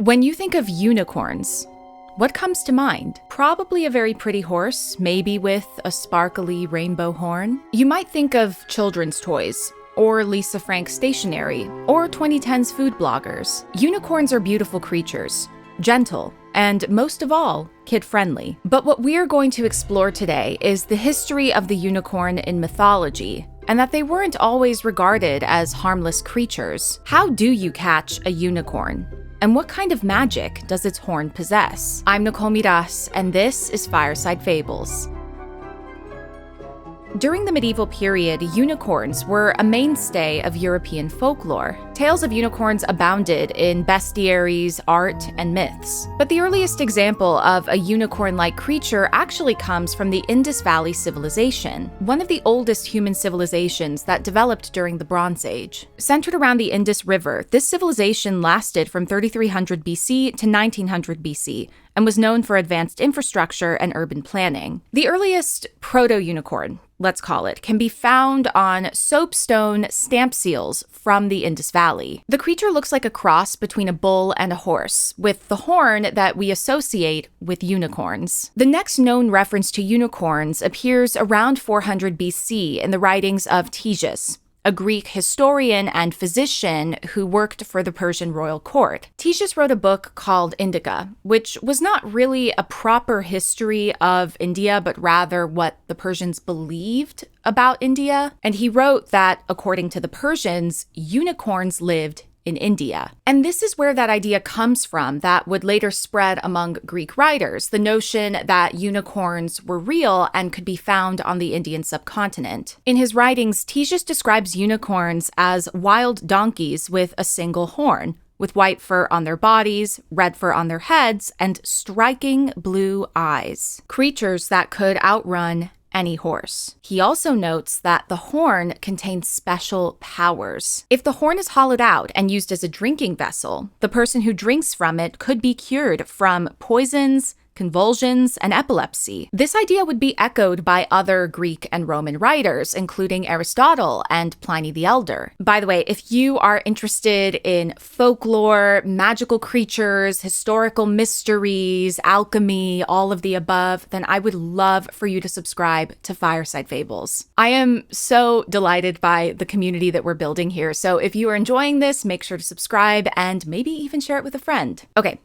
When you think of unicorns, what comes to mind? Probably a very pretty horse, maybe with a sparkly rainbow horn. You might think of children's toys, or Lisa Frank stationery, or 2010s food bloggers. Unicorns are beautiful creatures, gentle, and most of all, kid-friendly. But what we're going to explore today is the history of the unicorn in mythology, and that they weren't always regarded as harmless creatures. How do you catch a unicorn? And what kind of magic does its horn possess? I'm Nicole Miras, and this is Fireside Fables. During the medieval period, unicorns were a mainstay of European folklore. Tales of unicorns abounded in bestiaries, art, and myths. But the earliest example of a unicorn-like creature actually comes from the Indus Valley civilization, one of the oldest human civilizations that developed during the Bronze Age. Centered around the Indus River, this civilization lasted from 3300 BC to 1900 BC, and was known for advanced infrastructure and urban planning. The earliest proto-unicorn, let's call it, can be found on soapstone stamp seals from the Indus Valley. The creature looks like a cross between a bull and a horse, with the horn that we associate with unicorns. The next known reference to unicorns appears around 400 BC in the writings of Ctesias, a Greek historian and physician who worked for the Persian royal court. Ctesias wrote a book called Indica, which was not really a proper history of India, but rather what the Persians believed about India. And he wrote that, according to the Persians, unicorns lived in India. And this is where that idea comes from that would later spread among Greek writers, the notion that unicorns were real and could be found on the Indian subcontinent. In his writings, Ctesias describes unicorns as wild donkeys with a single horn, with white fur on their bodies, red fur on their heads, and striking blue eyes. Creatures that could outrun any horse. He also notes that the horn contains special powers. If the horn is hollowed out and used as a drinking vessel, the person who drinks from it could be cured from poisons, convulsions, and epilepsy. This idea would be echoed by other Greek and Roman writers, including Aristotle and Pliny the Elder. By the way, if you are interested in folklore, magical creatures, historical mysteries, alchemy, all of the above, then I would love for you to subscribe to Fireside Fables. I am so delighted by the community that we're building here, so if you are enjoying this, make sure to subscribe and maybe even share it with a friend. Okay.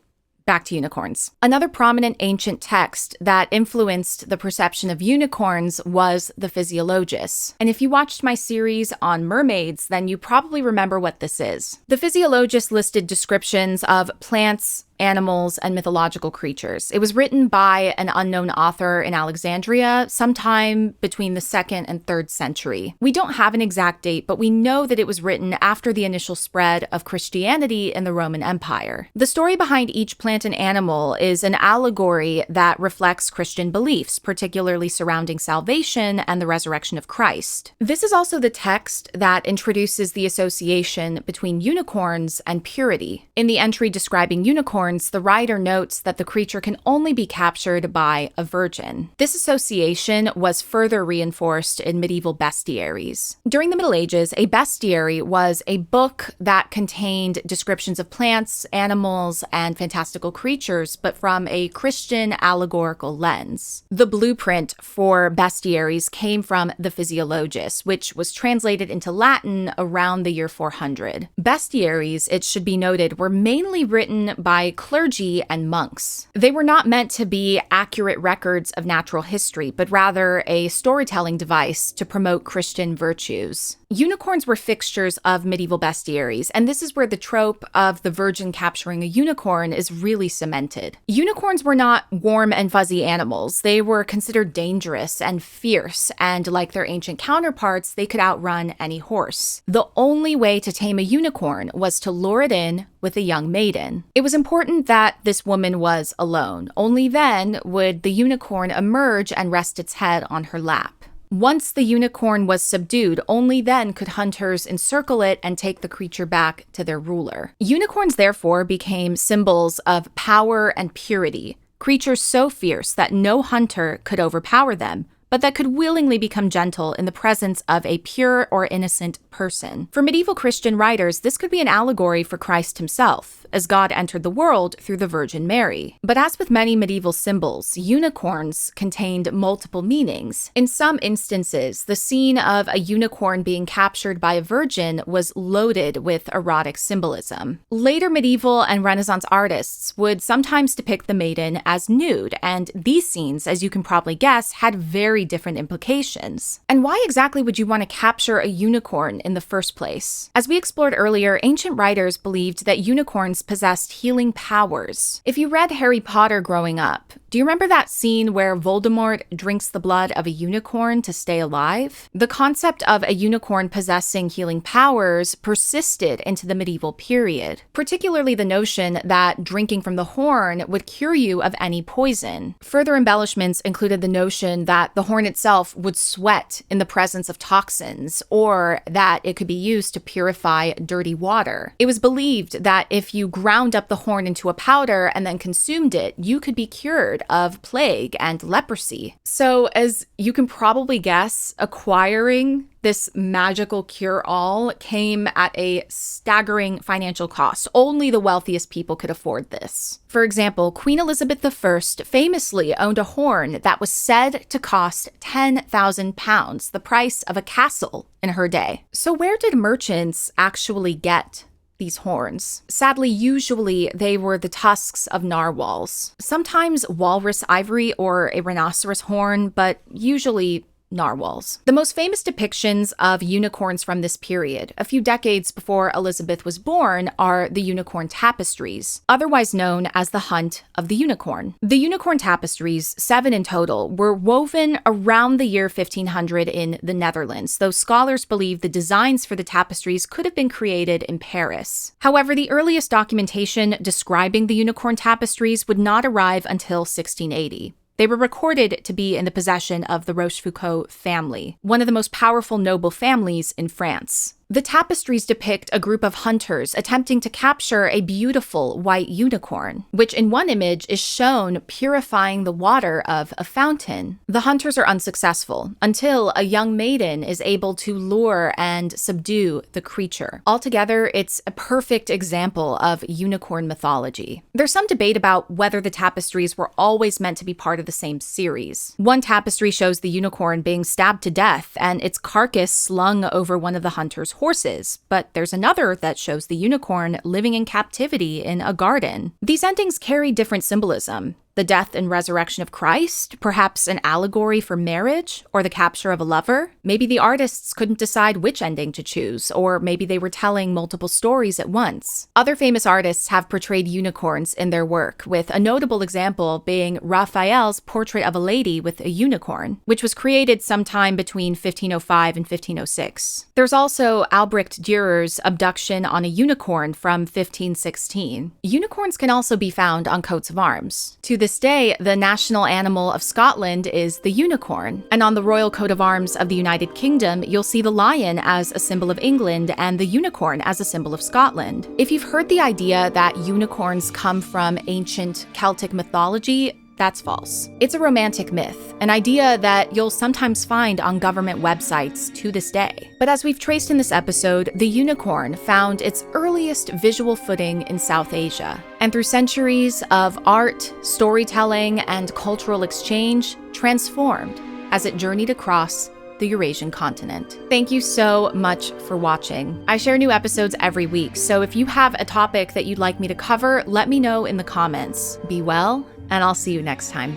Back to unicorns. Another prominent ancient text that influenced the perception of unicorns was the Physiologus. And if you watched my series on mermaids, then you probably remember what this is. The Physiologus listed descriptions of plants, animals, and mythological creatures. It was written by an unknown author in Alexandria sometime between the 2nd and 3rd century. We don't have an exact date, but we know that it was written after the initial spread of Christianity in the Roman Empire. The story behind each plant and animal is an allegory that reflects Christian beliefs, particularly surrounding salvation and the resurrection of Christ. This is also the text that introduces the association between unicorns and purity. In the entry describing unicorns, the writer notes that the creature can only be captured by a virgin. This association was further reinforced in medieval bestiaries. During the Middle Ages, a bestiary was a book that contained descriptions of plants, animals, and fantastical creatures, but from a Christian allegorical lens. The blueprint for bestiaries came from the Physiologus, which was translated into Latin around the year 400. Bestiaries, it should be noted, were mainly written by clergy and monks. They were not meant to be accurate records of natural history, but rather a storytelling device to promote Christian virtues. Unicorns were fixtures of medieval bestiaries, and this is where the trope of the virgin capturing a unicorn is really cemented. Unicorns were not warm and fuzzy animals. They were considered dangerous and fierce, and like their ancient counterparts, they could outrun any horse. The only way to tame a unicorn was to lure it in with a young maiden. It was important that this woman was alone. Only then would the unicorn emerge and rest its head on her lap. Once the unicorn was subdued, only then could hunters encircle it and take the creature back to their ruler. Unicorns therefore became symbols of power and purity, creatures so fierce that no hunter could overpower them, but that could willingly become gentle in the presence of a pure or innocent person. For medieval Christian writers, this could be an allegory for Christ himself. as God entered the world through the Virgin Mary. But as with many medieval symbols, unicorns contained multiple meanings. In some instances, the scene of a unicorn being captured by a virgin was loaded with erotic symbolism. Later medieval and Renaissance artists would sometimes depict the maiden as nude, and these scenes, as you can probably guess, had very different implications. And why exactly would you want to capture a unicorn in the first place? As we explored earlier, ancient writers believed that unicorns possessed healing powers. If you read Harry Potter growing up, do you remember that scene where Voldemort drinks the blood of a unicorn to stay alive? The concept of a unicorn possessing healing powers persisted into the medieval period, particularly the notion that drinking from the horn would cure you of any poison. Further embellishments included the notion that the horn itself would sweat in the presence of toxins, or that it could be used to purify dirty water. It was believed that if you ground up the horn into a powder and then consumed it, you could be cured of plague and leprosy. So, as you can probably guess, acquiring this magical cure-all came at a staggering financial cost. Only the wealthiest people could afford this. For example, Queen Elizabeth I famously owned a horn that was said to cost £10,000, the price of a castle in her day. So where did merchants actually get these horns? Sadly, usually they were the tusks of narwhals. Sometimes walrus ivory or a rhinoceros horn, but usually narwhals. The most famous depictions of unicorns from this period, a few decades before Elizabeth was born, are the unicorn tapestries, otherwise known as the Hunt of the Unicorn. The unicorn tapestries, 7 in total, were woven around the year 1500 in the Netherlands, though scholars believe the designs for the tapestries could have been created in Paris. However, the earliest documentation describing the unicorn tapestries would not arrive until 1680. They were recorded to be in the possession of the Rochefoucauld family, one of the most powerful noble families in France. The tapestries depict a group of hunters attempting to capture a beautiful white unicorn, which in one image is shown purifying the water of a fountain. The hunters are unsuccessful until a young maiden is able to lure and subdue the creature. Altogether, it's a perfect example of unicorn mythology. There's some debate about whether the tapestries were always meant to be part of the same series. One tapestry shows the unicorn being stabbed to death and its carcass slung over one of the hunters' horses, but there's another that shows the unicorn living in captivity in a garden. These endings carry different symbolism. The death and resurrection of Christ, perhaps an allegory for marriage, or the capture of a lover. Maybe the artists couldn't decide which ending to choose, or maybe they were telling multiple stories at once. Other famous artists have portrayed unicorns in their work, with a notable example being Raphael's portrait of a lady with a unicorn, which was created sometime between 1505 and 1506. There's also Albrecht Dürer's Abduction on a Unicorn from 1516. Unicorns can also be found on coats of arms. To this day, the national animal of Scotland is the unicorn, and on the royal coat of arms of the United Kingdom, you'll see the lion as a symbol of England and the unicorn as a symbol of Scotland. If you've heard the idea that unicorns come from ancient Celtic mythology, that's false. It's a romantic myth, an idea that you'll sometimes find on government websites to this day. But as we've traced in this episode, the unicorn found its earliest visual footing in South Asia. And through centuries of art, storytelling, and cultural exchange, transformed as it journeyed across the Eurasian continent. Thank you so much for watching. I share new episodes every week, so if you have a topic that you'd like me to cover, let me know in the comments. Be well, and I'll see you next time.